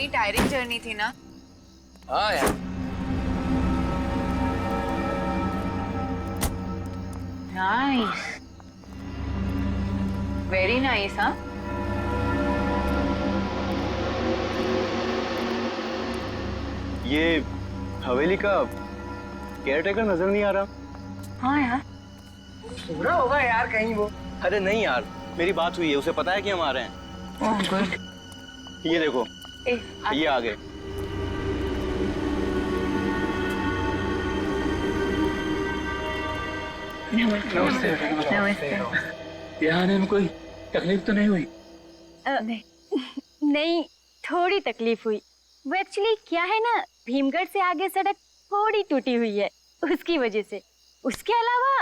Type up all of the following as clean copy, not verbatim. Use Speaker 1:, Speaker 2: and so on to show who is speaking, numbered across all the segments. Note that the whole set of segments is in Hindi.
Speaker 1: कितनी टायरिंग जर्नी थी ना।
Speaker 2: हाँ यार।
Speaker 1: Nice, very nice. हाँ,
Speaker 3: ये हवेली का केयरटेकर नजर नहीं आ रहा।
Speaker 1: हाँ यार,
Speaker 2: पूरा होगा यार कहीं वो।
Speaker 3: अरे नहीं यार, मेरी बात हुई है, उसे पता है कि हम आ रहे हैं।
Speaker 1: Oh good.
Speaker 3: ये देखो, ये आ गए।
Speaker 1: नमस्ते। नमस्ते।
Speaker 4: यहाँ आने में कोई तकलीफ तो नहीं हुई?
Speaker 5: नहीं, थोड़ी तकलीफ हुई। वो एक्चुअली क्या है ना, भीमगढ़ से आगे सड़क थोड़ी टूटी हुई है, उसकी वजह से। उसके अलावा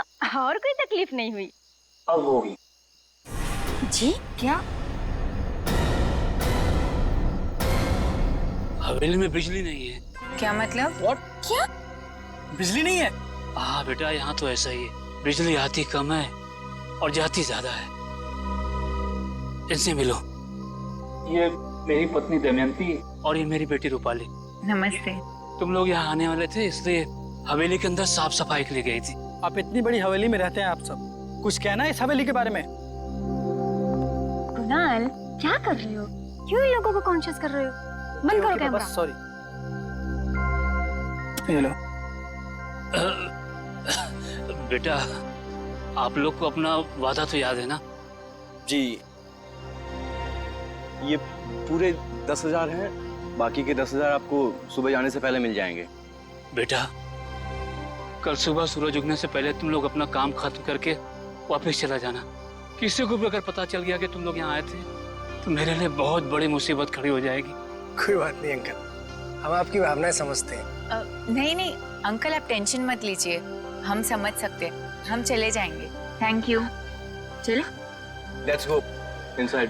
Speaker 5: और कोई तकलीफ नहीं हुई।
Speaker 4: अब होगी।
Speaker 5: जी क्या?
Speaker 4: हवेली में बिजली नहीं है।
Speaker 1: क्या मतलब?
Speaker 5: क्या?
Speaker 4: बिजली नहीं है? हाँ बेटा, यहाँ तो ऐसा ही है। बिजली आती कम है और जाती ज्यादा है। इनसे मिलो। ये मेरी पत्नी दमयंती और ये मेरी बेटी रूपाली।
Speaker 1: नमस्ते।
Speaker 4: तुम लोग यहाँ आने वाले थे, इसलिए हवेली के अंदर साफ सफाई के लिए गई थी।
Speaker 6: आप इतनी बड़ी हवेली में रहते हैं, आप सब कुछ कहना है इस हवेली के बारे में?
Speaker 5: कुणाल, क्या कर रहे हो? क्यों इन लोगों को कॉन्शियस कर रहे हो? बंद करो कैमरा।
Speaker 6: सॉरी। ये लो।
Speaker 4: बेटा, आप लोग को अपना वादा तो याद है ना?
Speaker 3: जी, ये पूरे 10,000 हैं, बाकी के 10,000 आपको सुबह जाने से पहले मिल जाएंगे।
Speaker 4: बेटा, कल सुबह सूरज उगने से पहले तुम लोग अपना काम खत्म करके वापस चला जाना। किसी को भी अगर पता चल गया कि तुम लोग यहाँ आए थे तो मेरे लिए बहुत बड़ी मुसीबत खड़ी हो जाएगी।
Speaker 2: कोई बात नहीं अंकल, हम आपकी भावनाएं समझते हैं।
Speaker 1: नहीं नहीं अंकल, आप टेंशन मत लीजिए, हम समझ सकते, हम चले जाएंगे। Thank you. चलो
Speaker 3: लेट्स गो इनसाइड।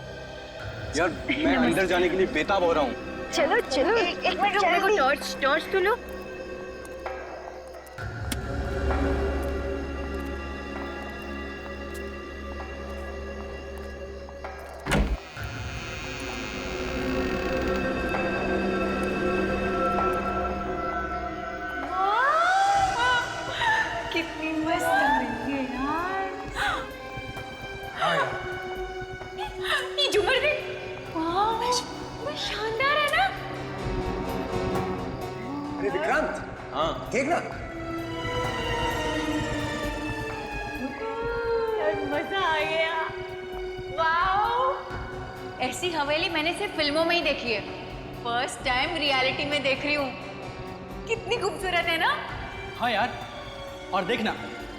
Speaker 3: यार मैं अंदर जाने के लिए बेताब हो रहा हूँ।
Speaker 5: चलो चलो,
Speaker 1: एक मिनट रुको, मेरे को टॉर्च तो लो। कितनी मस्त हवेली है यार। ये झूमर देख, वाह, शानदार है ना?
Speaker 2: अरे विक्रांत,
Speaker 3: हाँ
Speaker 2: देख ना।
Speaker 5: मजा आ गया।
Speaker 1: वाओ, ऐसी हवेली मैंने सिर्फ फिल्मों में ही देखी है, फर्स्ट टाइम रियलिटी में देख रही हूँ। कितनी खूबसूरत है ना?
Speaker 6: हाँ यार, और देखना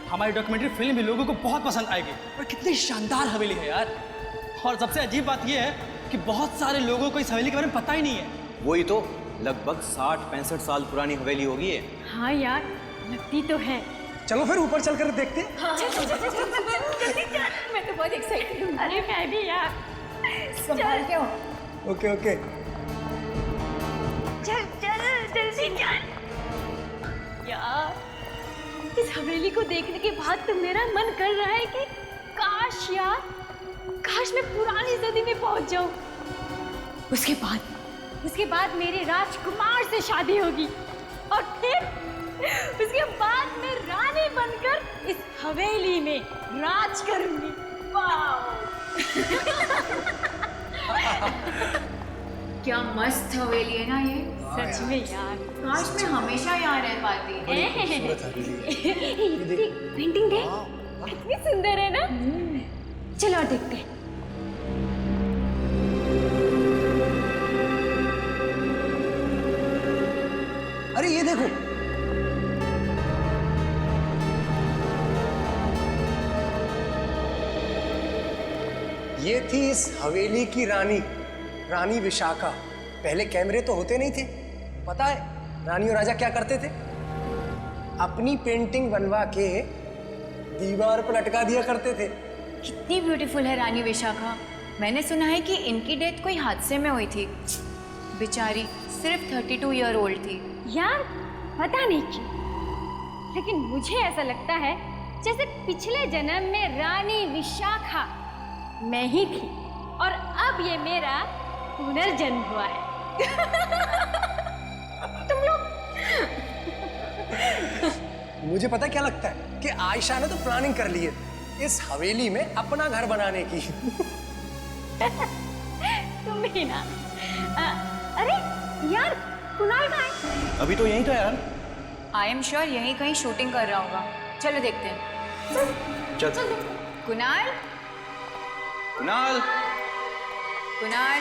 Speaker 6: हमारी डॉक्यूमेंट्री फिल्म भी लोगों को बहुत पसंद आएगी। और कितनी शानदार हवेली है यार। और सबसे अजीब बात यह है कि बहुत सारे लोगों को इस हवेली के बारे में पता ही नहीं है।
Speaker 3: वही तो, लगभग 60-65 साल पुरानी हवेली होगी ये।
Speaker 5: हाँ यार, लगती तो है।
Speaker 2: चलो फिर ऊपर चलकर देखते हैं।
Speaker 5: मैं तो बहुत एक्साइटेड हूँ। अरे मैं भी यार।
Speaker 1: संभाल के हो।
Speaker 2: Okay okay.
Speaker 5: चल चल जल्दी चल। यार, इस हवेली को देखने के बाद तो मेरा मन कर रहा है कि काश यार, काश मैं पुरानी सदी में पहुंच जाऊं। उसके बाद मेरे राजकुमार से शादी होगी और फिर उसके बाद मैं रानी बनकर इस हवेली में राज करूंगी। वाह!
Speaker 1: क्या मस्त हवेली है ना ये।
Speaker 5: सच में यार,
Speaker 1: काश मैं हमेशा यहाँ रह पाती।
Speaker 5: पेंटिंग देख, कितनी सुंदर है ना? चलो और देखते हैं।
Speaker 2: अरे ये देखो, ये थी इस हवेली की रानी, रानी विशाखा। पहले कैमरे तो होते नहीं थे, पता है रानी और राजा क्या करते थे? अपनी पेंटिंग बनवा के दीवार पर लटका दिया करते थे।
Speaker 1: कितनी ब्यूटीफुल है रानी विशाखा। मैंने सुना है कि इनकी डेथ कोई हादसे में हुई थी। बेचारी सिर्फ 32 ईयर ओल्ड थी।
Speaker 5: यार पता नहीं क्यों, लेकिन मुझे ऐसा लगता है जैसे पिछले जन्म में रानी विशाखा मैं ही थी और अब ये मेरा पुनर्जन्म हुआ है। तुम लोग
Speaker 2: मुझे पता क्या लगता है कि आयशा ने तो प्लानिंग कर ली है इस हवेली में अपना घर बनाने की।
Speaker 5: तुम भी ना। अरे यार, कुणाल कहाँ है?
Speaker 3: अभी तो यही था यार।
Speaker 1: आई एम श्योर यहीं कहीं शूटिंग कर रहा होगा। चलो देखते हैं।
Speaker 3: चल
Speaker 1: कुणाल,
Speaker 3: कुणाल।
Speaker 1: कुणाल,
Speaker 3: कुणाल।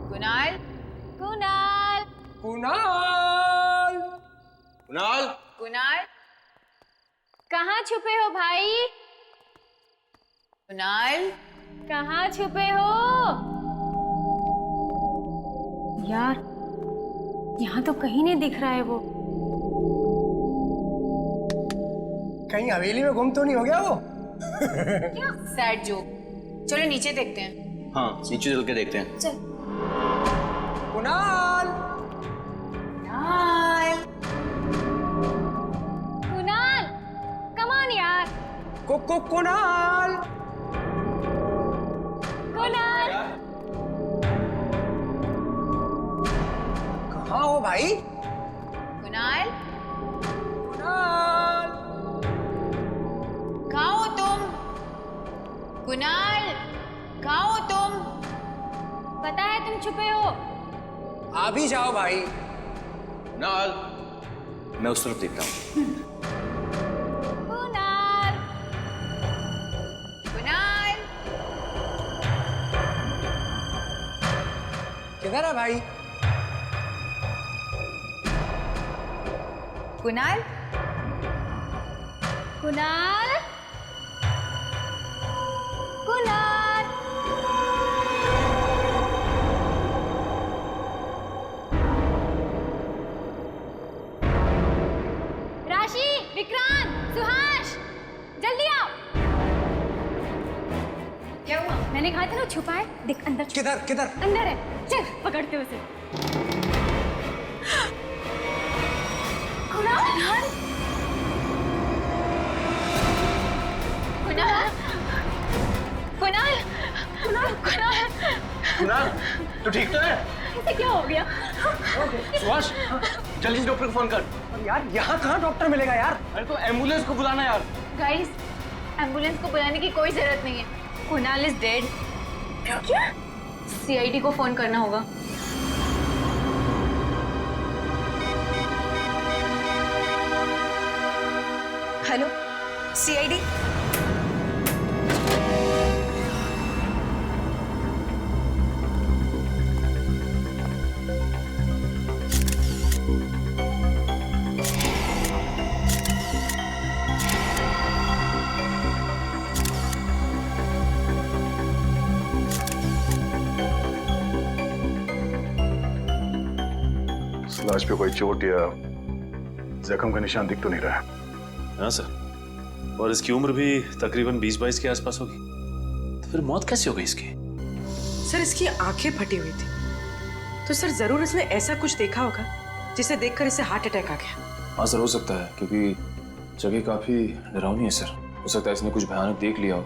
Speaker 1: कुणाल,
Speaker 5: कुणाल,
Speaker 2: कुणाल
Speaker 3: कुणाल।
Speaker 1: कुणाल,
Speaker 5: कहाँ छुपे हो भाई?
Speaker 1: कुणाल,
Speaker 5: कहाँ छुपे हो? यार, यहाँ तो कहीं नहीं दिख रहा है वो।
Speaker 2: कहीं हवेली में गुम तो नहीं हो गया वो?
Speaker 1: Sad joke. चलो नीचे देखते हैं।
Speaker 3: हाँ, नीचे चल के देखते हैं।
Speaker 1: चल।
Speaker 2: कुणाल,
Speaker 1: कुणाल,
Speaker 5: कुणाल, कम ऑन यार।
Speaker 2: कुणाल,
Speaker 5: कुणाल,
Speaker 2: कहाँ हो भाई?
Speaker 1: कुणाल,
Speaker 2: कुणाल,
Speaker 1: कहाँ हो तुम? कुणाल, कहाँ हो तुम?
Speaker 5: पता है तुम छुपे हो।
Speaker 2: आ भी जाओ भाई।
Speaker 3: कुणाल, मैं उस तरफ देखता हूँ।
Speaker 5: कुणाल,
Speaker 1: कुणाल,
Speaker 2: किधर है भाई?
Speaker 1: कुणाल,
Speaker 5: कुणाल, कुणाल। राशि, विक्रांत, सुहास, जल्दी आओ।
Speaker 1: क्या हुआ?
Speaker 5: मैंने कहा था ना छुपा है, देख अंदर छुपा
Speaker 2: किधर किधर?
Speaker 5: अंदर है। चल पकड़ते उसे। कुणाल,
Speaker 1: कुणाल, कुणाल, कुणाल, कुणाल,
Speaker 3: कुणाल, तू ठीक तो है?
Speaker 5: इसे क्या हो गया?
Speaker 3: सुभाष, जल्दी से डॉक्टर को फोन कर।
Speaker 2: और यार यहाँ कहाँ डॉक्टर मिलेगा यार?
Speaker 3: अरे तो एम्बुलेंस को बुलाना यार।
Speaker 1: गाइस, एम्बुलेंस को बुलाने की कोई जरूरत नहीं है। Kunal is dead. क्या? सीआईडी को फोन करना होगा। Hello, CID.
Speaker 7: लाश पे कोई चोट या जख्म का निशान दिख तो नहीं रहा है।
Speaker 3: हाँ सर,
Speaker 7: और इसकी उम्र भी तकरीबन 20-22 के आसपास होगी। तो फिर मौत कैसे हो गई इसकी?
Speaker 8: सर इसकी आंखें फटी हुई थी, तो सर जरूर इसने ऐसा कुछ देखा होगा जिसे देखकर इसे हार्ट अटैक आ गया।
Speaker 7: हाँ सर, हो सकता है, क्योंकि जगह काफी डरावनी है सर। हो सकता है इसने कुछ भयानक देख लिया हो।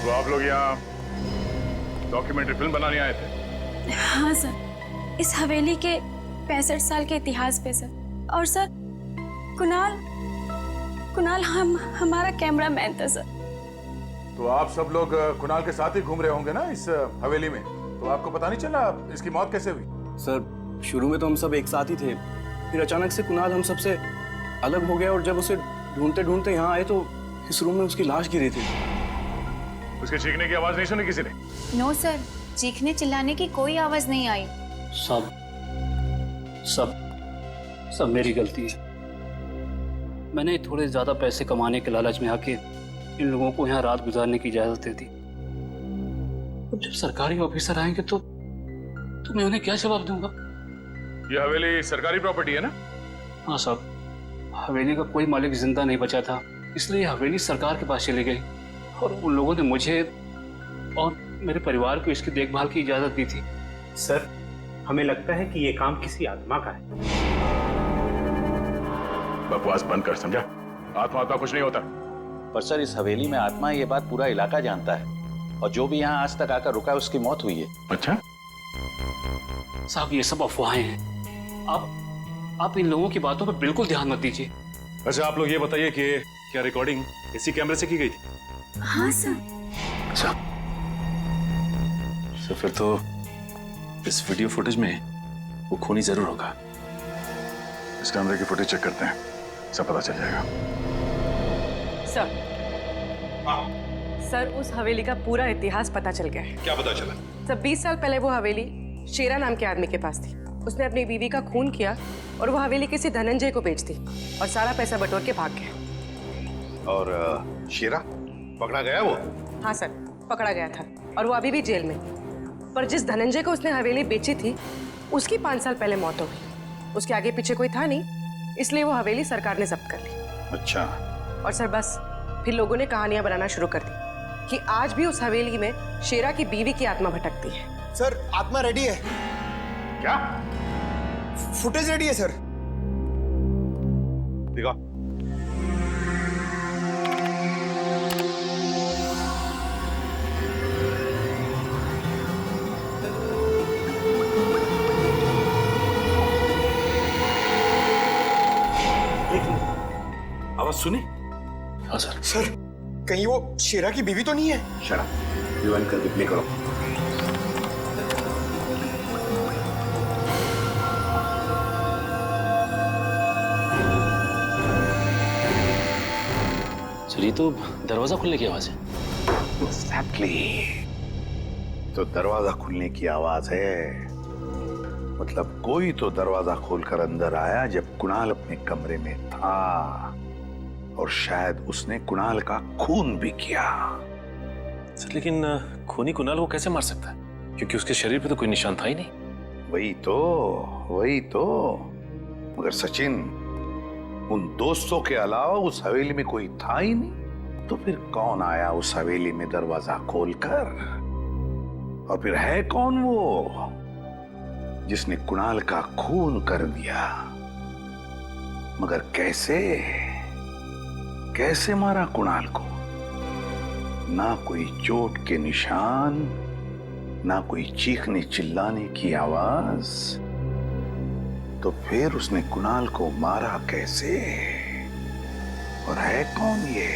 Speaker 9: तो आप लोग यहाँ डॉक्यूमेंट्री फिल्म बनाने आए थे?
Speaker 5: हाँ सर, इस हवेली के 65 साल के इतिहास पे सर। और सर कुणाल हमारा कैमरामैन था सर।
Speaker 9: तो आप सब लोग कुणाल के साथ ही घूम रहे होंगे ना इस हवेली में, तो आपको पता नहीं चला इसकी मौत कैसे हुई?
Speaker 6: सर शुरू में तो हम सब एक साथ ही थे, फिर अचानक से कुणाल हम सबसे अलग हो गया और जब उसे ढूंढते ढूंढते यहाँ आए तो इस रूम में उसकी लाश गिरी थी।
Speaker 9: उसके चीखने की आवाज नहीं सुनी किसी ने?
Speaker 1: नो सर, चीखने चिल्लाने की कोई आवाज नहीं आई।
Speaker 4: सब सब सब मेरी गलती है। मैंने थोड़े ज्यादा पैसे कमाने के लालच में आके इन लोगों को यहाँ रात गुजारने की इजाजत दे दी। अब जब सरकारी ऑफिसर आएंगे तो मैं उन्हें क्या जवाब दूंगा?
Speaker 9: ये हवेली सरकारी प्रॉपर्टी है ना?
Speaker 4: हाँ साहब, हवेली का कोई मालिक जिंदा नहीं बचा था, इसलिए हवेली सरकार के पास चली गई और उन लोगों ने मुझे और मेरे परिवार को इसकी देखभाल की इजाजत दी थी।
Speaker 10: सर, हमें लगता है कि ये काम किसी आत्मा का है।
Speaker 9: बकवास बंद कर, समझा? आत्मा कुछ नहीं होता।
Speaker 11: पर सर, इस हवेली में आत्मा है, ये बात पूरा इलाका जानता है, और जो भी यहाँ आज तक आकर रुका है उसकी मौत हुई है।
Speaker 9: अच्छा
Speaker 4: साहब, ये सब अफवाहें हैं। आप इन लोगों की बातों पर बिल्कुल ध्यान मत दीजिए।
Speaker 7: अच्छा, आप लोग ये बताइए कि क्या रिकॉर्डिंग इसी कैमरे से की गई थी?
Speaker 5: हाँ सर।
Speaker 7: अच्छा, तो फिर तो इस वीडियो फुटेज में वो खूनी जरूर होगा।
Speaker 9: इस कैमरे की फुटेज चेक करते हैं, सब पता चल जाएगा।
Speaker 8: सर उस हवेली का पूरा इतिहास पता चल गया है।
Speaker 9: क्या पता चला?
Speaker 8: सर 20 साल पहले वो हवेली शेरा नाम के आदमी के पास थी। उसने अपनी बीवी का खून किया और वो हवेली किसी धनंजय को बेच दी और सारा पैसा बटोर के भाग गया।
Speaker 9: और शेरा पकड़ा गया वो?
Speaker 8: हाँ सर, पकड़ा गया था और वो अभी भी जेल में। पर जिस धनंजय को उसने हवेली बेची थी उसकी 5 साल पहले मौत हो गई। उसके आगे पीछे कोई था नहीं, इसलिए वो हवेली सरकार ने जब्त कर ली।
Speaker 9: अच्छा।
Speaker 8: और सर बस फिर लोगों ने कहानियां बनाना शुरू कर दी कि आज भी उस हवेली में शेरा की बीवी की आत्मा भटकती है।
Speaker 2: सर आत्मा रेडी है।
Speaker 9: क्या?
Speaker 2: फुटेज रेडी है सर।
Speaker 9: दिखा।
Speaker 7: आवाज सुनी? हाँ सर।
Speaker 2: सर कहीं वो शेरा की बीवी तो नहीं है?
Speaker 9: शरा, रिवाइंड करके प्ले करो।
Speaker 7: सर, ये तो दरवाजा खुलने की आवाज है।
Speaker 9: Exactly. तो दरवाजा खुलने की आवाज है, मतलब कोई तो दरवाजा खोलकर अंदर आया जब कुणाल अपने कमरे में था, और शायद उसने कुणाल का खून भी किया।
Speaker 7: सर, लेकिन खूनी कुणाल को कैसे मार सकता है? क्योंकि उसके शरीर पे तो कोई निशान था ही नहीं।
Speaker 9: वही तो। मगर सचिन, उन दोस्तों के अलावा उस हवेली में कोई था ही नहीं, तो फिर कौन आया उस हवेली में दरवाजा खोलकर? और फिर है कौन वो जिसने कुणाल का खून कर दिया? मगर कैसे मारा कुणाल को? ना कोई चोट के निशान, ना कोई चीखने चिल्लाने की आवाज, तो फिर उसने कुणाल को मारा कैसे? और है कौन ये?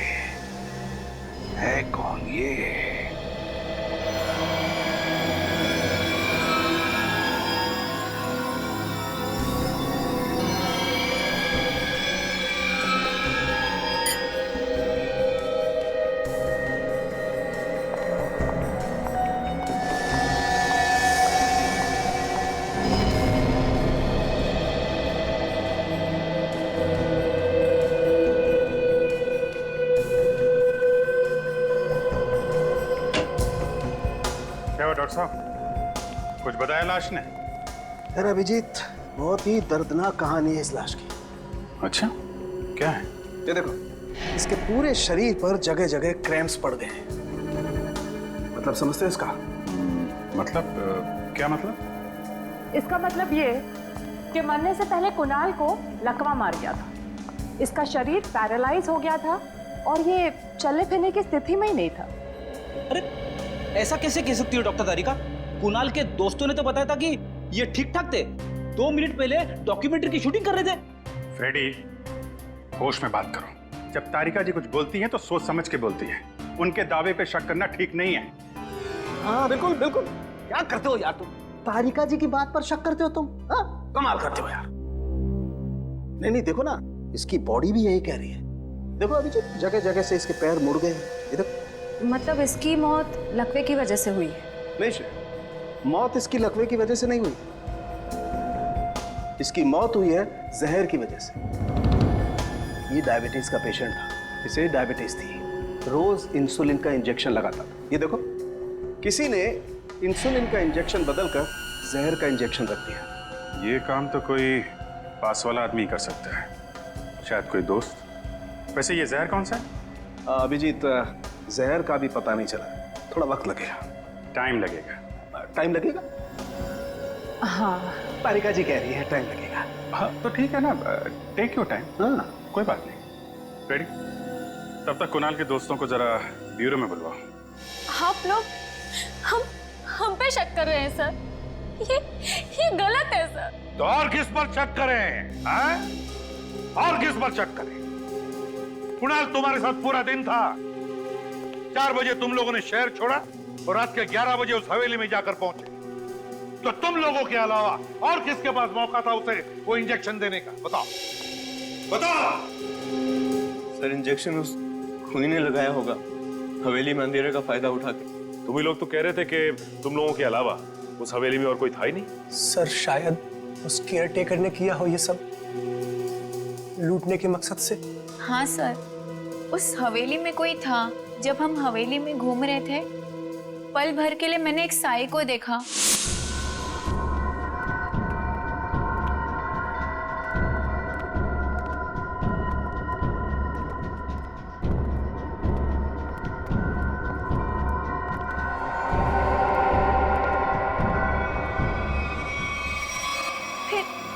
Speaker 9: क्या हुआ डॉक्टर साहब, कुछ बताया लाश ने?
Speaker 12: यार अभिजीत, बहुत ही दर्दनाक कहानी है इस लाश की।
Speaker 7: अच्छा, क्या है?
Speaker 12: ये देखो, इसके पूरे शरीर पर जगह जगह क्रैम्प्स पड़ गए हैं। मतलब समझते हो इसका?
Speaker 7: मतलब क्या मतलब?
Speaker 13: इसका मतलब ये कि मरने से पहले कुणाल को लकवा मार गया था। इसका शरीर पैरालाइज हो गया था और ये चलने फिरने की स्थिति में ही नहीं था।
Speaker 6: अरे ऐसा कैसे कह सकती हो डॉक्टर तारिका? कुणाल के दोस्तों ने तो बताया था कि ये ठीक ठाक थे। 2 मिनट पहले डॉक्यूमेंट्री की शूटिंग कर रहे थे।
Speaker 14: फ्रेडी, होश में बात करो। जब तारिका जी कुछ बोलती हैं तो सोच समझ के बोलती हैं। उनके दावे पे शक करना ठीक नहीं है।
Speaker 12: हाँ बिल्कुल बिल्कुल। क्या करते हो यार तुम? तारिका जी की बात पर शक करते हो तुम? हाँ, कमाल करते हो यार। नहीं नहीं, देखो ना, इसकी बॉडी भी यही कह रही है। देखो अभिजीत, जगह जगह से इसके पैर मुड़ गए हैं। ये देखो।
Speaker 13: मतलब इसकी मौत लकवे की वजह से हुई है?
Speaker 12: नहीं श्रेया, मौत इसकी लकवे की वजह से नहीं हुई। इसकी मौत हुई है जहर की वजह से। ये डायबिटीज का पेशेंट था, इसे डायबिटीज थी, रोज इंसुलिन का इंजेक्शन लगाता था। ये देखो, किसी ने इंसुलिन का इंजेक्शन बदलकर जहर का इंजेक्शन रख दिया।
Speaker 14: ये काम तो कोई पास वाला आदमी कर सकता है, शायद कोई दोस्त। वैसे ये जहर कौन सा है?
Speaker 12: अभिजीत, जहर का भी पता नहीं चला, थोड़ा वक्त लगेगा।
Speaker 14: टाइम लगेगा?
Speaker 12: टाइम लगेगा?
Speaker 13: हाँ,
Speaker 12: तारिका जी कह रही है टाइम लगेगा।
Speaker 14: हाँ तो ठीक है ना, टेक योर टाइम।
Speaker 12: हाँ
Speaker 14: कोई बात नहीं। रेडी? तब तक कुणाल के दोस्तों को जरा ब्यूरो में बुलवाओ।
Speaker 5: आप लोग हम पे शक कर रहे हैं सर। ये गलत है सर।
Speaker 9: तो और किस पर शक करें? हाँ? और किस पर शक करें? कुणाल तुम्हारे साथ पूरा दिन था। 4 बजे तुम लोगों ने शहर छोड़ा और रात के 11 बजे उस हवेली में जाकर पहुंचे। तो तुम लोगों के अलावा और किसके पास मौका था उसे वो इंजेक्शन देने का? बताओ बताओ।
Speaker 3: सर, इंजेक्शन उस खूनी ने लगाया होगा, हवेली में अंधेरे का फायदा उठा के।
Speaker 7: तुम ही लोग तो कह रहे थे कि तुम लोगों के अलावा उस हवेली में और कोई था ही नहीं।
Speaker 2: सर शायद उस केयर टेकर ने किया हो ये सब, लूटने के मकसद से।
Speaker 1: हाँ सर, उस हवेली में कोई था। जब हम हवेली में घूम रहे थे, पल भर के लिए मैंने एक साई को देखा।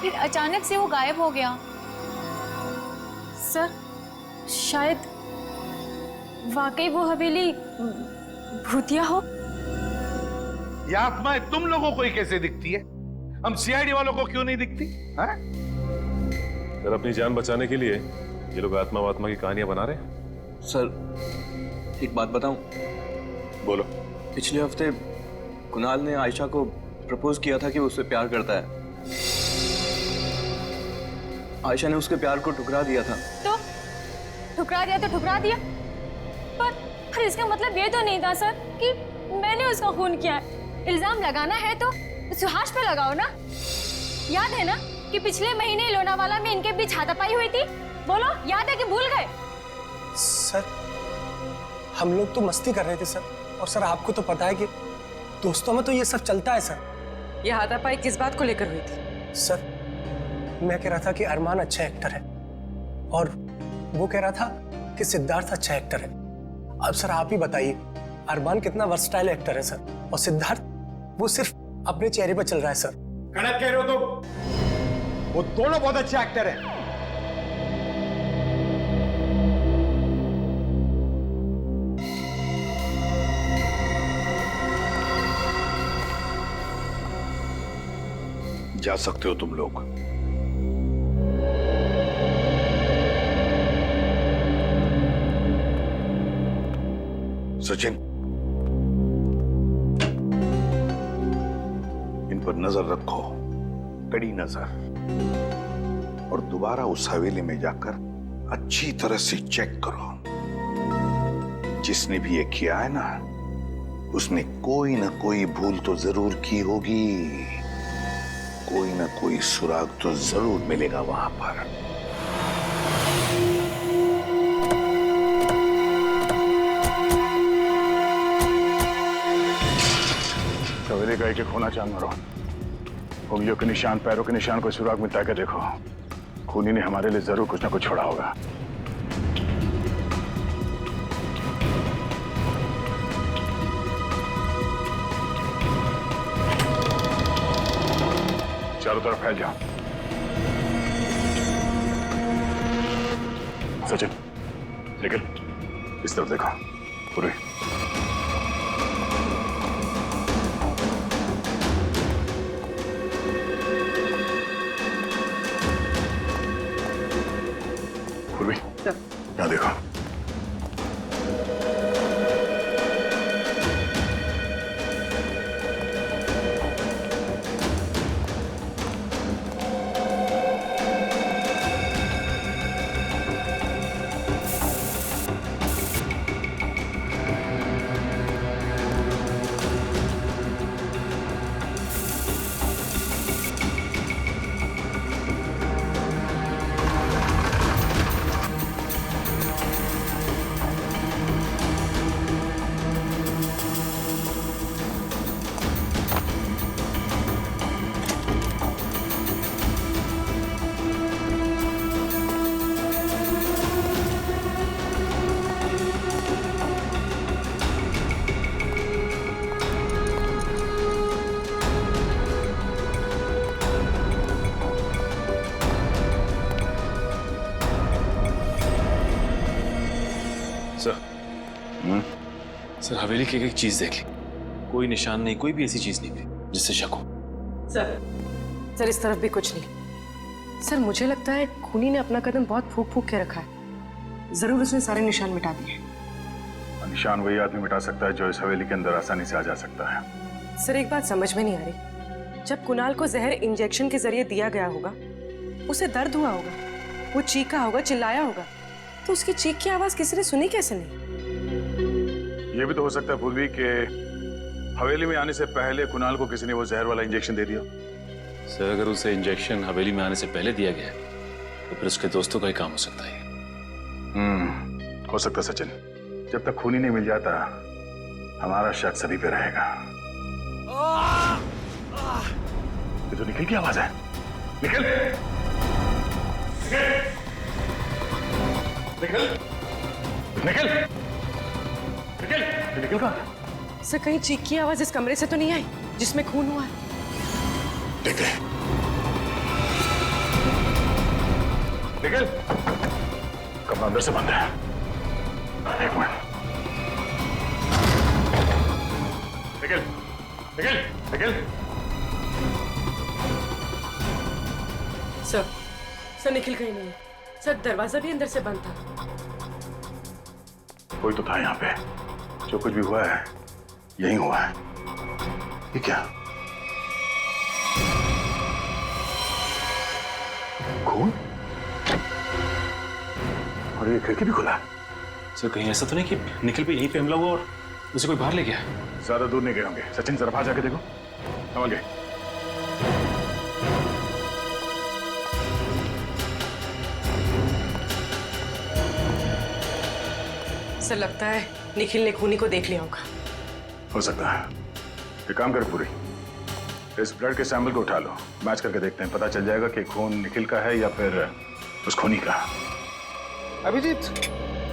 Speaker 1: फिर अचानक से वो गायब हो गया।
Speaker 13: सर शायद वाकई वो हवेली भूतिया हो।
Speaker 9: ये आत्माएं तुम लोगों को ही कैसे दिखती है? हम सीआईडी वालों को क्यों नहीं दिखती? हाँ?
Speaker 7: सर, अपनी जान बचाने के लिए ये लोग आत्मा वात्मा की कहानियां बना रहे हैं।
Speaker 3: सर, एक बात बताऊं?
Speaker 7: बोलो।
Speaker 3: पिछले हफ्ते कुणाल ने आयशा को प्रपोज किया था कि वो उससे प्यार करता है। आयशा ने उसके प्यार को ठुकरा दिया था।
Speaker 5: तो ठुकरा दिया तो ठुकरा दिया, पर इसका मतलब ये तो नहीं था सर कि मैंने उसका खून किया है। इल्जाम लगाना है तो सुहास पे लगाओ ना। याद है ना कि पिछले महीने लोनावाला में इनके बीच हाथापाई हुई थी? बोलो, याद है कि भूल गए?
Speaker 2: सर, हम लोग तो मस्ती कर रहे थे सर। और सर आपको तो पता है कि दोस्तों में तो ये सब चलता है सर।
Speaker 8: ये हाथापाई किस बात को लेकर हुई थी?
Speaker 2: सर, मैं कह रहा था कि अरमान अच्छा एक्टर है और वो कह रहा था कि सिद्धार्थ अच्छा एक्टर है। अब सर आप ही बताइए, अरमान कितना वर्सटाइल एक्टर है सर, और सिद्धार्थ वो सिर्फ अपने चेहरे पर चल रहा है सर।
Speaker 9: गलत कह रहे हो तुम। वो दोनों बहुत अच्छे एक्टर हैं। जा सकते हो तुम लोग। सचिन, इन पर नजर रखो, कड़ी नजर, और दोबारा उस हवेली में जाकर अच्छी तरह से चेक करो। जिसने भी ये किया है ना, उसने कोई ना कोई भूल तो जरूर की होगी। कोई ना कोई सुराग तो जरूर मिलेगा वहां पर। हवेली का एक होना जानवर हो,
Speaker 14: उंगलियों के निशान, पैरों के निशान को सुराग में तय कर देखो। खूनी ने हमारे लिए जरूर कुछ ना कुछ छोड़ा होगा। चारों तरफ फैल जाओ। सचिन, निकल, इस तरफ देखो। पूरी पूर्वी, यहाँ देखो।
Speaker 7: सर, हवेली की एक चीज देख ली, कोई निशान नहीं, कोई भी ऐसी चीज नहीं थी जिससे शक हो।
Speaker 8: सर इस तरफ भी कुछ नहीं। सर मुझे लगता है खूनी ने अपना कदम बहुत फूक फूक के रखा है। जरूर उसने सारे निशान मिटा दिए।
Speaker 14: निशान वही आदमी मिटा सकता है जो इस हवेली के अंदर आसानी से आ जा सकता है।
Speaker 8: सर एक बात समझ में नहीं आ रही, जब कुणाल को जहर इंजेक्शन के जरिए दिया गया होगा, उसे दर्द हुआ होगा, वो चीखा होगा, चिल्लाया होगा, तो उसकी चीख की आवाज किसी ने सुनी कैसे नहीं?
Speaker 14: ये भी तो हो सकता है पूर्वी के हवेली में आने से पहले कुणाल को किसी ने वो जहर वाला इंजेक्शन दे दिया।
Speaker 7: सर अगर उसे इंजेक्शन हवेली में आने से पहले दिया गया तो फिर उसके दोस्तों का ही काम हो सकता है।
Speaker 14: हो सकता सचिन, जब तक खूनी नहीं मिल जाता हमारा शक सभी पे रहेगा। ये तो निखिल की आवाज है। निखिल, निखिल, निखिल, निखिल, निखिल कहाँ?
Speaker 8: सर कहीं चीख की आवाज इस कमरे से तो नहीं आई जिसमें खून हुआ है?
Speaker 14: देखते हैं। निखिल, कमरा अंदर से बंद है। एक मिनट। निखिल, निखिल, निखिल।
Speaker 8: सर निखिल कहीं नहीं है। सर दरवाजा भी अंदर से बंद था।
Speaker 14: कोई तो था यहाँ पे। जो कुछ भी हुआ है यही हुआ है। ये क्या? खून? और ये खिड़की भी खुला है।
Speaker 7: सर कहीं ऐसा तो नहीं कि निखिल पे यहीं पे हमला हुआ और उसे कोई बाहर ले गया?
Speaker 14: ज्यादा दूर नहीं गए होंगे। सचिन जरा बाहर जाके देखो। समझ गए?
Speaker 8: सर लगता है निखिल ने खूनी को देख लिया होगा।
Speaker 14: हो सकता है। एक काम कर पूरी, इस ब्लड के सैंपल को उठा लो, मैच करके देखते हैं, पता चल जाएगा कि खून निखिल का है या फिर उस खूनी का।
Speaker 12: अभिजीत,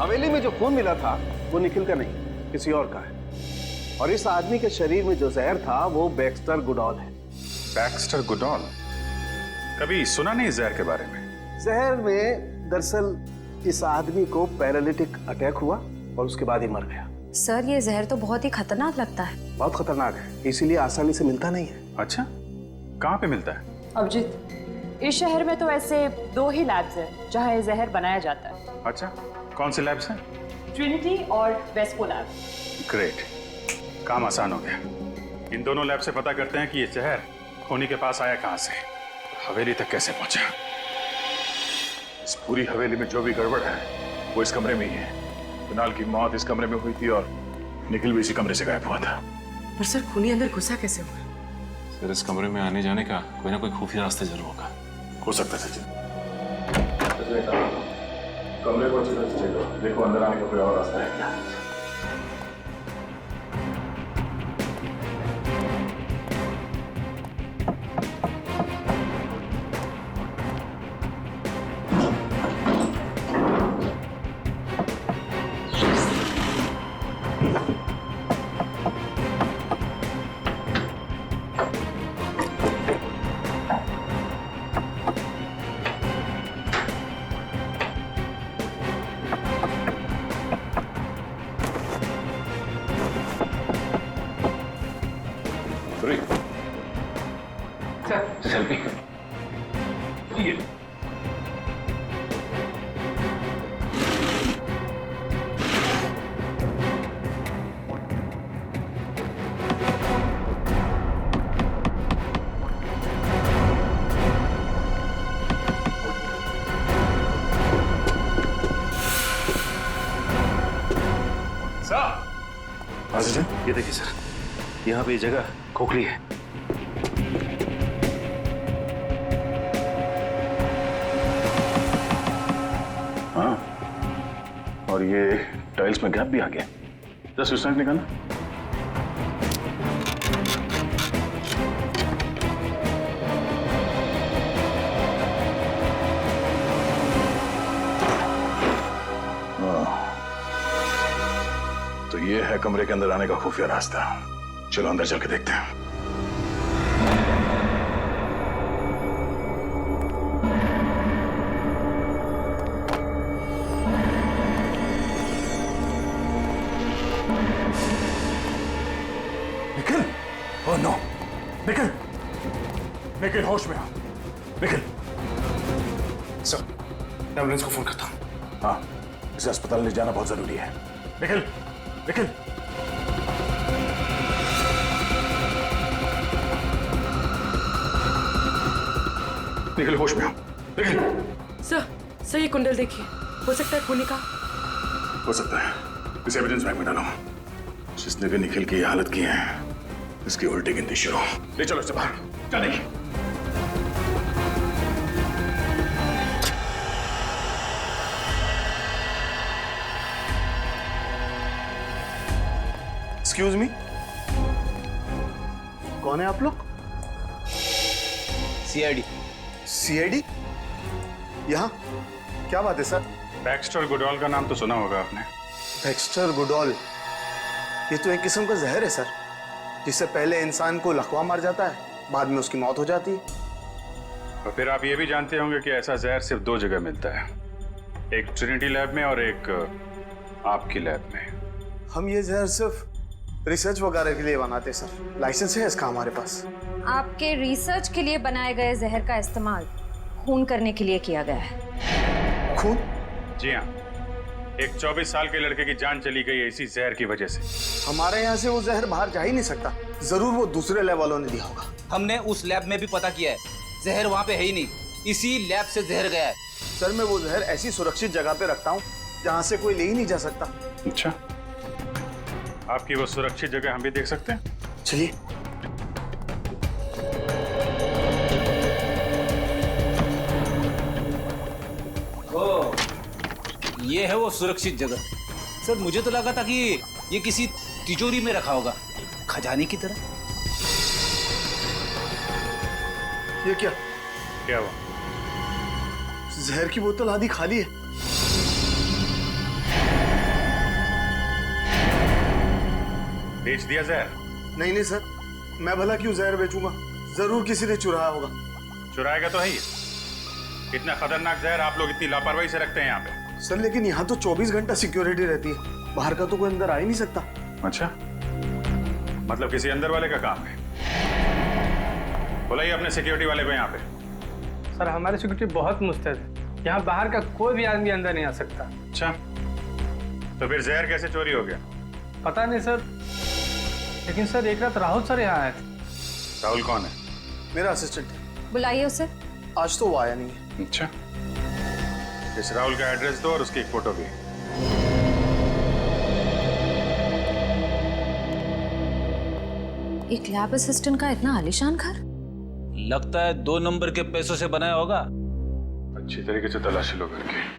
Speaker 12: हवेली में जो खून मिला था वो निखिल का नहीं, किसी और का है। और इस आदमी के शरीर में जो जहर था वो बैक्स्टर गुडॉल है।
Speaker 14: Baxter Goodall? कभी सुना नहीं जहर के बारे में।
Speaker 12: जहर में दरअसल इस आदमी को पैरालिटिक अटैक हुआ और उसके बाद ही मर गया।
Speaker 5: सर ये जहर तो बहुत ही खतरनाक लगता है।
Speaker 12: बहुत खतरनाक है, इसीलिए आसानी से मिलता नहीं है।
Speaker 14: अच्छा, कहाँ पे मिलता है?
Speaker 13: अभिजीत, इस शहर में तो ऐसे 2 ही लैब्स हैं जहाँ ये जहर बनाया जाता है।
Speaker 14: अच्छा, कौन से लैब्स हैं?
Speaker 13: ट्रिनिटी और वेस्को लैब।
Speaker 14: ग्रेट, काम आसान हो गया। इन दोनों लैब से पता करते हैं कि ये जहर खूनी के पास आया कहाँ से, हवेली तक कैसे पहुंचा। इस पूरी हवेली में जो भी गड़बड़ है वो इस कमरे में ही है। कुणाल की मौत इस कमरे में हुई थी और निखिल भी इसी कमरे से गायब हुआ था।
Speaker 8: पर सर खूनी अंदर घुसा कैसे हुआ?
Speaker 7: सर इस कमरे में आने जाने का कोई ना कोई खुफिया रास्ता जरूर होगा।
Speaker 14: हो सकता है सचिन। कमरे को अच्छी तरह से चेक करो, देखो अंदर आने का कोई और रास्ता है क्या। ये
Speaker 7: ये देखिए सर, यहाँ पे ये जगह खोखली है।
Speaker 14: हाँ, और ये टाइल्स में गैप भी आ गया। जस्ट स्नैक निकालना। तो ये है कमरे के अंदर आने का खुफिया रास्ता। चलो अंदर चल के देखते हैं। निखिल, ओह नो, निखिल, निखिल होश में आ, निखिल। सर, एम्बुलेंस को फोन करता हूँ। हाँ, इसे अस्पताल ले जाना बहुत जरूरी है। निखिल, निखिल। निखिल होश में आओ, निखिल।
Speaker 8: सर ये कुंडल देखिए, हो सकता है खूनी का।
Speaker 14: हो सकता है, इसे एविडेंस बैंक में डालो। जिसने भी निखिल की हालत की है, इसकी उल्टी गिनती शुरू। ले चलो इसे बाहर, चलिए।
Speaker 12: एक्सक्यूज मी, कौन है आप लोग?
Speaker 3: सीआईडी।
Speaker 12: सीआईडी? यहाँ क्या बात है सर?
Speaker 14: बैक्स्टर गुडॉल का नाम तो सुना होगा आपने।
Speaker 12: बैक्स्टर गुडॉल, ये तो एक किस्म का जहर है सर, जिससे पहले इंसान को लकवा मार जाता है, बाद में उसकी मौत हो जाती है।
Speaker 14: और फिर आप ये भी जानते होंगे कि ऐसा जहर सिर्फ दो जगह मिलता है, एक ट्रिनिटी लैब में और एक आपकी लैब में।
Speaker 12: हम ये जहर सिर्फ रिसर्च वगैरह के लिए बनाते सर, लाइसेंस है इसका हमारे पास।
Speaker 5: आपके रिसर्च के लिए बनाए गए जहर का इस्तेमाल खून करने के लिए किया गया है।
Speaker 12: खून?
Speaker 14: जी हाँ, एक 24 साल के लड़के की जान चली गई है इसी जहर की वजह से।
Speaker 12: हमारे यहाँ से वो जहर बाहर जा ही नहीं सकता, जरूर वो दूसरे लैब वालों ने दिया होगा।
Speaker 15: हमने उस लैब में भी पता किया है, जहर वहाँ पे है ही नहीं, इसी लैब से जहर गया है।
Speaker 12: सर मैं वो जहर ऐसी सुरक्षित जगह पे रखता हूँ जहाँ से कोई ले ही नहीं जा सकता।
Speaker 14: अच्छा, आपकी वो सुरक्षित जगह हम भी देख सकते हैं?
Speaker 12: चलिए।
Speaker 15: ये है वो सुरक्षित जगह। सर मुझे तो लगा था कि ये किसी तिजोरी में रखा होगा, खजाने की तरह।
Speaker 12: ये क्या?
Speaker 14: क्या हुआ?
Speaker 12: जहर की बोतल आधी खाली है।
Speaker 14: बेच दिया जहर?
Speaker 12: नहीं नहीं सर, मैं भला क्यों जहर बेचूंगा, जरूर किसी ने चुराया होगा।
Speaker 14: चुराएगा तो है ही। इतना खतरनाक जहर आप लोग इतनी लापरवाही से रखते हैं यहाँ पे।
Speaker 12: सर लेकिन यहाँ तो 24 घंटा सिक्योरिटी रहती है, बाहर का तो कोई अंदर आ ही नहीं सकता।
Speaker 14: अच्छा, मतलब किसी अंदर वाले का काम है। बुलाइए अपने सिक्योरिटी वाले को यहाँ पे।
Speaker 6: सर हमारी सिक्योरिटी बहुत मुस्तैद है, यहाँ बाहर का कोई भी आदमी अंदर नहीं आ सकता।
Speaker 14: अच्छा, तो फिर जहर कैसे चोरी हो गया?
Speaker 6: पता नहीं सर, लेकिन सर एक रात राहुल सर यहाँ आए थे।
Speaker 14: राहुल कौन है?
Speaker 12: मेरा असिस्टेंट है।
Speaker 5: बुलाइए उसे।
Speaker 12: आज तो वो आया नहीं है।
Speaker 14: अच्छा, इस राहुल का एड्रेस दो और उसकी एक फोटो भी।
Speaker 5: एक लैब असिस्टेंट का इतना आलीशान घर?
Speaker 15: लगता है 2 नंबर के पैसों से बनाया होगा।
Speaker 14: अच्छी तरीके से तलाशी लो घर की।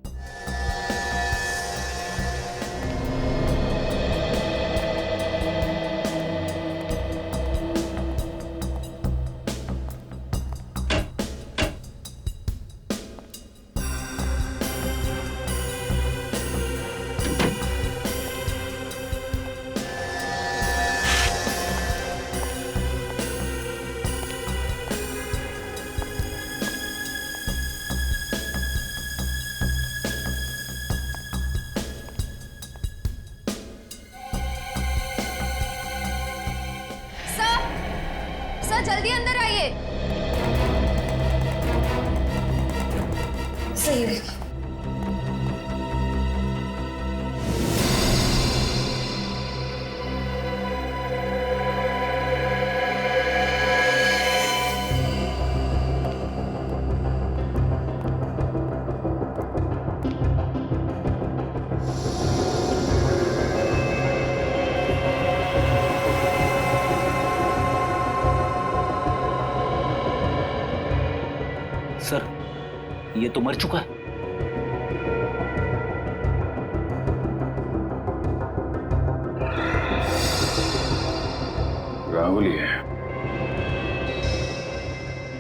Speaker 5: सही देखिए।
Speaker 15: सर, ये तो मर चुका है।
Speaker 14: राहुल ही है।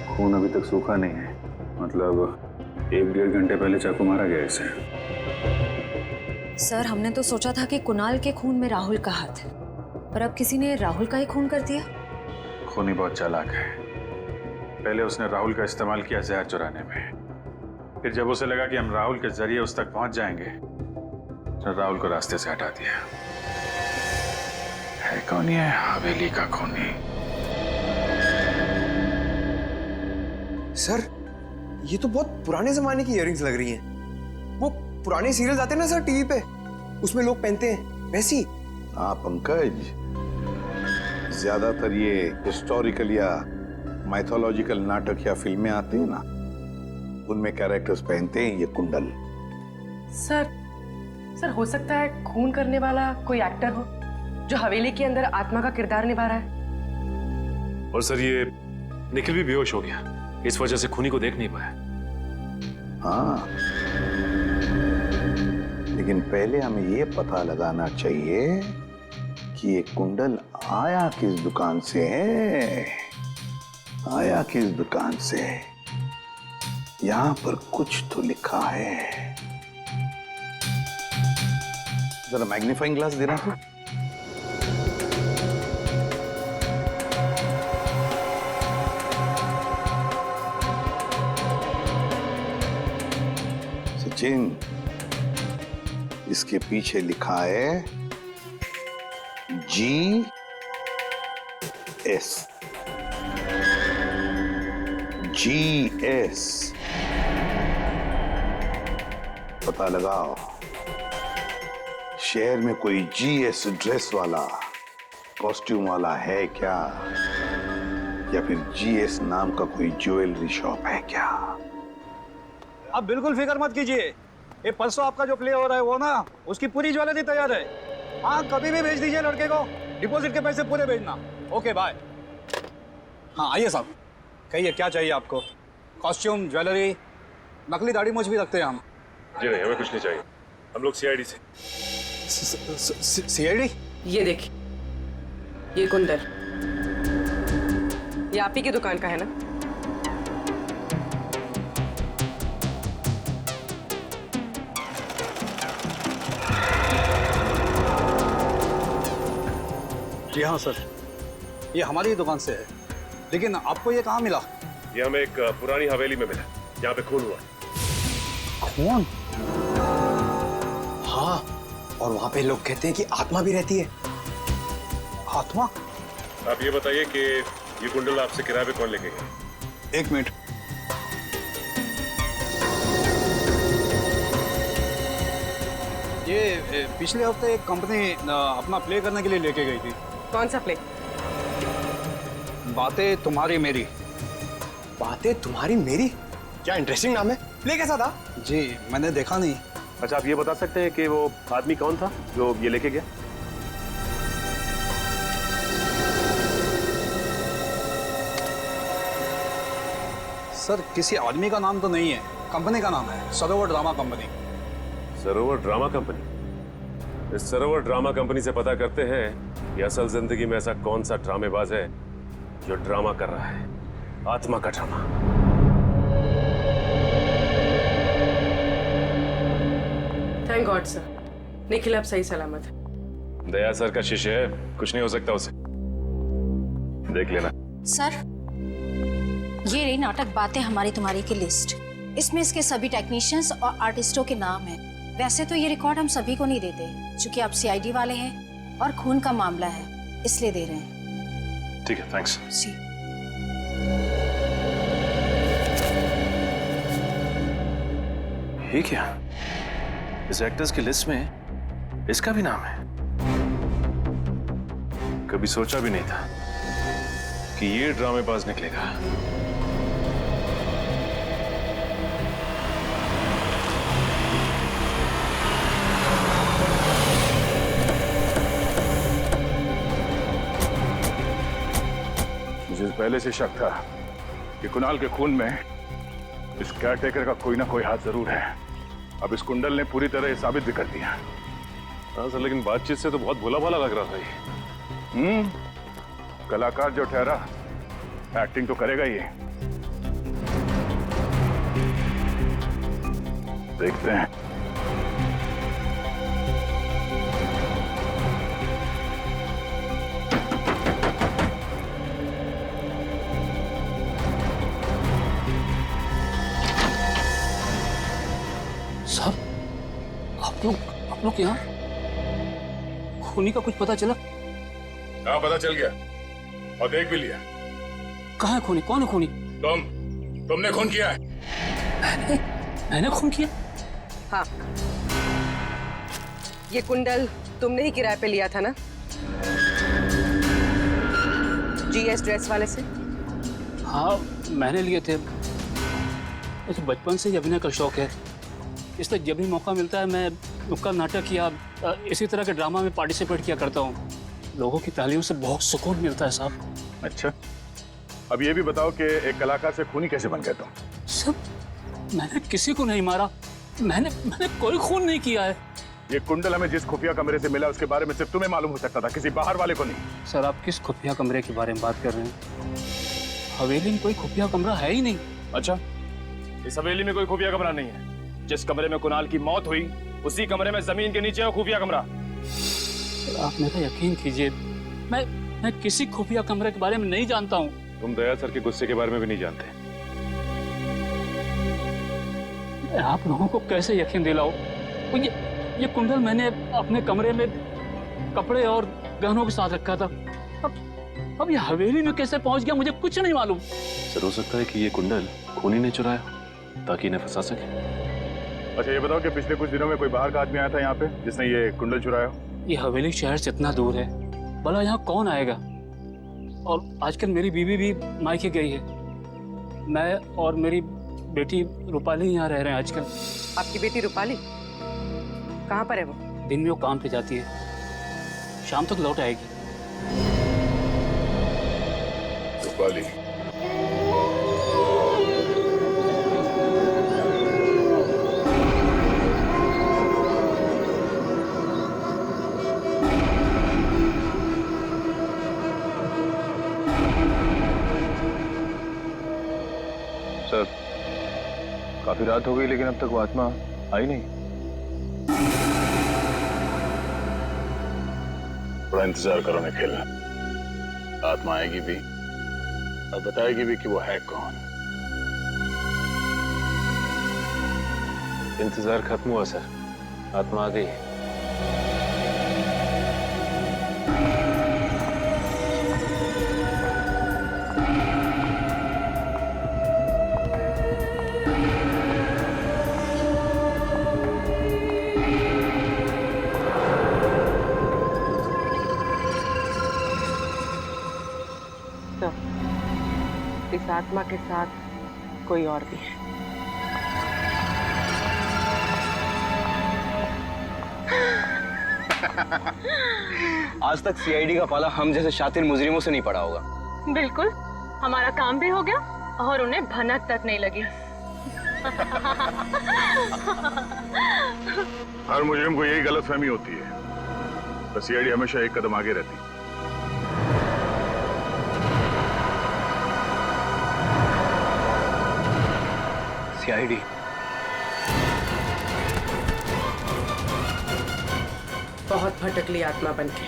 Speaker 14: खून अभी तक सूखा नहीं है, मतलब 1-1.5 घंटे पहले चाकू मारा गया इसे।
Speaker 5: सर, हमने तो सोचा था कि कुणाल के खून में राहुल का हाथ है, पर अब किसी ने राहुल का ही खून कर दिया।
Speaker 14: खूनी बहुत चालाक है। पहले उसने राहुल का इस्तेमाल किया जहर चुराने में, फिर जब उसे लगा कि हम राहुल के जरिए उस तक पहुंच जाएंगे, तो राहुल को रास्ते से हटा दिया। है कौन ये हवेली का खूनी?
Speaker 2: सर, ये तो बहुत पुराने जमाने की इयररिंग्स लग रही हैं। वो पुराने सीरियल्स आते हैं ना सर टीवी पे, उसमें लोग पहनते हैं, वैसी।
Speaker 9: हाँ पंकज, ज्यादातर ये हिस्टोरिकल या माइथोलॉजिकल नाटक या फिल्में आती हैं ना, उनमें कैरेक्टर्स पहनते हैं ये कुंडल।
Speaker 8: सर हो सकता है खून करने वाला कोई एक्टर हो जो हवेली के अंदर आत्मा का किरदार निभा रहा है।
Speaker 7: और सर, ये निखिल भी बेहोश हो गया, इस वजह से खूनी को देख नहीं पाया।
Speaker 9: हाँ, लेकिन पहले हमें ये पता लगाना चाहिए कि ये कुंडल आया किस दुकान से है, आया किस दुकान से। यहां पर कुछ तो लिखा है। जरा मैग्नीफाइंग ग्लास देना तो। सचिन, इसके पीछे लिखा है GS। GS, पता लगाओ शहर में कोई GS ड्रेस वाला, कॉस्ट्यूम वाला है क्या, या फिर GS नाम का कोई ज्वेलरी शॉप है क्या?
Speaker 15: आप बिल्कुल फिक्र मत कीजिए, ये परसों आपका जो प्ले हो रहा है वो ना, उसकी पूरी ज्वेलरी तैयार है। हाँ, कभी भी भेज दीजिए लड़के को, डिपॉजिट के पैसे पूरे भेजना। Okay bye. हाँ आइए साहब, कहिए क्या चाहिए आपको? कॉस्ट्यूम, ज्वेलरी, नकली दाढ़ी मूंछ भी रखते हैं हम।
Speaker 7: जी नहीं, हमें कुछ नहीं चाहिए, हम लोग CID से।
Speaker 15: CID?
Speaker 8: ये देखिए, ये कुंडल, ये आप ही की दुकान का है ना?
Speaker 15: जी हाँ सर, ये हमारी ही दुकान से है, लेकिन आपको ये कहाँ मिला?
Speaker 7: ये हमें एक पुरानी हवेली में मिला, जहाँ पे खून हुआ।
Speaker 15: खून?
Speaker 2: हाँ, और वहां पे लोग कहते हैं कि आत्मा भी रहती है।
Speaker 15: आत्मा?
Speaker 7: आप ये बताइए कि ये कुंडल आपसे किराए पे कौन लेके गया?
Speaker 15: 1 मिनट। ये पिछले हफ्ते एक कंपनी अपना प्ले करने के लिए लेके गई थी।
Speaker 8: कौन सा प्ले?
Speaker 15: बातें तुम्हारी मेरी।
Speaker 2: बातें तुम्हारी मेरी? क्या इंटरेस्टिंग नाम है। प्ले कैसा था?
Speaker 15: जी मैंने देखा नहीं।
Speaker 7: अच्छा, आप ये बता सकते हैं कि वो आदमी कौन था जो ये लेके गया?
Speaker 15: सर, किसी आदमी का नाम तो नहीं है, कंपनी का नाम है, सरोवर ड्रामा कंपनी।
Speaker 7: सरोवर ड्रामा कंपनी? इस सरोवर ड्रामा कंपनी से पता करते हैं कि असल जिंदगी में ऐसा कौन सा ड्रामेबाज है जो ड्रामा कर रहा है, आत्मा का drama.
Speaker 8: Thank God sir, Nikhil अब सही सलामत है।
Speaker 7: दया सर का शिष्य है, कुछ नहीं हो सकता उसे, देख लेना।
Speaker 5: सर, ये रही नाटक बातें हमारी तुम्हारी की लिस्ट। इसमें इसके सभी टेक्नीशियंस और आर्टिस्टों के नाम हैं। वैसे तो ये रिकॉर्ड हम सभी को नहीं देते, क्योंकि आप CID वाले हैं और खून का मामला है, इसलिए दे रहे हैं।
Speaker 7: ठीक है, थैंक्स।
Speaker 5: जी।
Speaker 7: ये क्या? इस एक्टर्स की लिस्ट में इसका भी नाम है? कभी सोचा भी नहीं था कि ये ड्रामेबाज निकलेगा।
Speaker 14: मुझे पहले से शक था कि कुणाल के खून में इस केयरटेकर का कोई ना कोई हाथ जरूर है। अब इस कुंडल ने पूरी तरह साबित भी कर दिया।
Speaker 7: हाँ सर, लेकिन बातचीत से तो बहुत भोला भाला लग रहा था ये।
Speaker 14: कलाकार जो ठहरा एक्टिंग तो करेगा ही। देखते हैं।
Speaker 4: साहब, आप लोग यहाँ? खूनी का कुछ पता चला?
Speaker 14: हाँ, पता चल गया और देख भी लिया।
Speaker 4: कहाँ है खूनी? कौन है खूनी?
Speaker 14: तुमने खून किया है।
Speaker 4: मैंने खून किया?
Speaker 8: हाँ, ये कुंडल तुमने ही किराए पे लिया था ना, जीएस ड्रेस वाले से?
Speaker 4: हाँ, मैंने लिए थे। मुझे बचपन से ही अभिनय का शौक है, इसलिए जब भी मौका मिलता है मैं नुक्कड़ नाटक या इसी तरह के ड्रामा में पार्टिसिपेट किया करता हूँ। लोगों की तालियों से बहुत सुकून मिलता है साहब।
Speaker 14: अच्छा, अब ये भी बताओ कि एक कलाकार से खूनी कैसे बन गए तुम?
Speaker 4: सब, मैंने किसी को नहीं मारा। मैंने कोई खून नहीं किया है।
Speaker 14: ये कुंडल हमें जिस खुफिया कमरे से मिला उसके बारे में सिर्फ तुम्हें मालूम हो सकता था, किसी बाहर वाले को नहीं।
Speaker 4: सर, आप किस खुफिया कमरे के बारे में बात कर रहे हैं? हवेली में कोई खुफिया कमरा है ही नहीं।
Speaker 16: अच्छा, इस हवेली में कोई खुफिया कमरा नहीं है? जिस कमरे में कुणाल की मौत हुई उसी कमरे में जमीन के नीचे है खुफिया कमरा।
Speaker 4: सर, आप मेरा यकीन कीजिए, मैं किसी खुफिया कमरे के बारे में नहीं जानता हूँ।
Speaker 7: तुम दया सर के गुस्से के बारे में भी नहीं जानते?
Speaker 4: मैं आप लोगों को कैसे यकीन दिलाऊं? ये कुंडल मैंने अपने कमरे में कपड़े और गहनों के साथ रखा था। अब ये हवेली में कैसे पहुंच गया मुझे कुछ नहीं मालूम।
Speaker 7: सर, हो सकता है कि ये कुंडल खूनी ने चुराया ताकि इन्हें फंसा सके।
Speaker 14: अच्छा, ये बताओ कि पिछले कुछ दिनों में कोई बाहर का आदमी आया था यहाँ पे जिसने ये कुंडल चुराया?
Speaker 4: ये हवेली शहर से इतना दूर है, भला यहाँ कौन आएगा? और आजकल मेरी बीवी भी मायके गई है। मैं और मेरी बेटी रूपाली यहाँ रह रहे हैं आजकल।
Speaker 8: आपकी बेटी रूपाली कहाँ पर है? वो
Speaker 4: दिन में वो काम पे जाती है, शाम तक लौट आएगी।
Speaker 14: रूपाली,
Speaker 3: सर, काफी रात हो गई लेकिन अब तक वो आत्मा आई नहीं।
Speaker 14: थोड़ा इंतजार करो निखिल, आत्मा आएगी भी और बताएगी भी कि वो है कौन।
Speaker 7: इंतजार खत्म हुआ सर, आत्मा आ गई।
Speaker 8: इस आत्मा के साथ कोई और भी है।
Speaker 16: आज तक सीआईडी का पाला हम जैसे शातिर मुजरिमों से नहीं पड़ा होगा।
Speaker 5: बिल्कुल, हमारा काम भी हो गया और उन्हें भनक तक नहीं लगी।
Speaker 14: हर मुजरिम को यही गलतफहमी होती है, तो सीआईडी हमेशा एक कदम आगे रहती है।
Speaker 16: सीआईडी
Speaker 8: बहुत भटकली आत्मा बनके।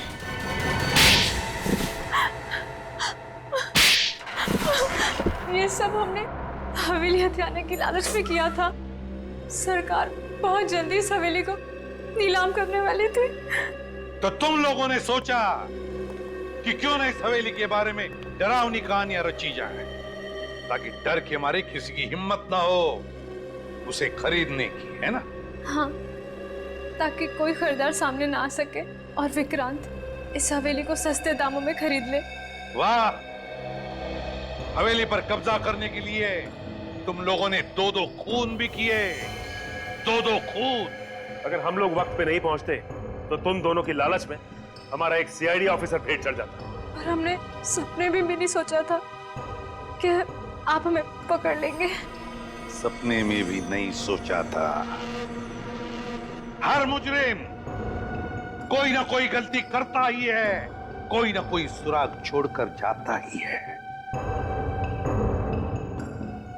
Speaker 5: ये सब हमने हवेली हथियाने की लालच में किया था। सरकार बहुत जल्दी इस हवेली को नीलाम करने वाली थी।
Speaker 9: तो तुम लोगों ने सोचा कि क्यों ना इस हवेली के बारे में डरावनी कहानियां रची जाए, ताकि डर के मारे किसी की हिम्मत ना हो उसे खरीदने की, है ना?
Speaker 5: हाँ, ताकि कोई खरीदार सामने ना आ सके और विक्रांत इस हवेली को सस्ते दामों में खरीद ले।
Speaker 9: वाह! हवेली पर कब्जा करने के लिए तुम लोगों ने 2-2 खून भी किए, 2-2 खून।
Speaker 7: अगर हम लोग वक्त पे नहीं पहुंचते तो तुम दोनों की लालच में हमारा एक सीआईडी ऑफिसर भेंट चढ़ जाता।
Speaker 5: पर हमने सपने में भी नहीं सोचा था कि आप हमें पकड़ लेंगे।
Speaker 9: सपने में भी नहीं सोचा था। हर मुजरिम कोई ना कोई गलती करता ही है, कोई ना कोई सुराग छोड़कर जाता ही है।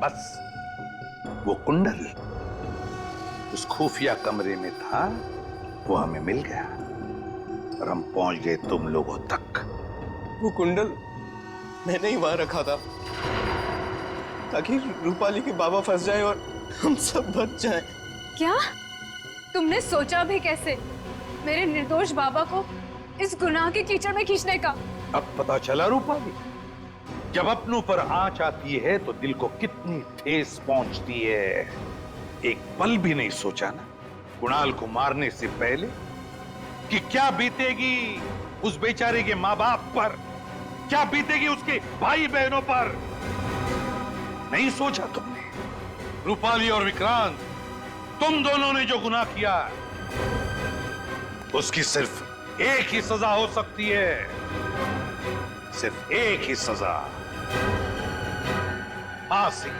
Speaker 9: बस वो कुंडल उस खुफिया कमरे में था, वो हमें मिल गया और हम पहुंच गए तुम लोगों तक।
Speaker 2: वो कुंडल मैंने ही वहां रखा था ताकि रूपाली के बाबा फंस जाए और हम सब बच जाएं।
Speaker 5: क्या तुमने सोचा भी कैसे मेरे निर्दोष बाबा को इस गुनाह के कीचड़ में खींचने का?
Speaker 9: अब पता चला रूपाली, जब अपनों पर आंच आती है तो दिल को कितनी ठेस पहुंचती है। एक पल भी नहीं सोचा ना कुणाल को मारने से पहले कि क्या बीतेगी उस बेचारे के माँ बाप पर, क्या बीतेगी उसके भाई बहनों पर। नहीं सोचा तुमने। रूपाली और विक्रांत, तुम दोनों ने जो गुनाह किया उसकी सिर्फ एक ही सजा हो सकती है, सिर्फ एक ही सजा, फांसी।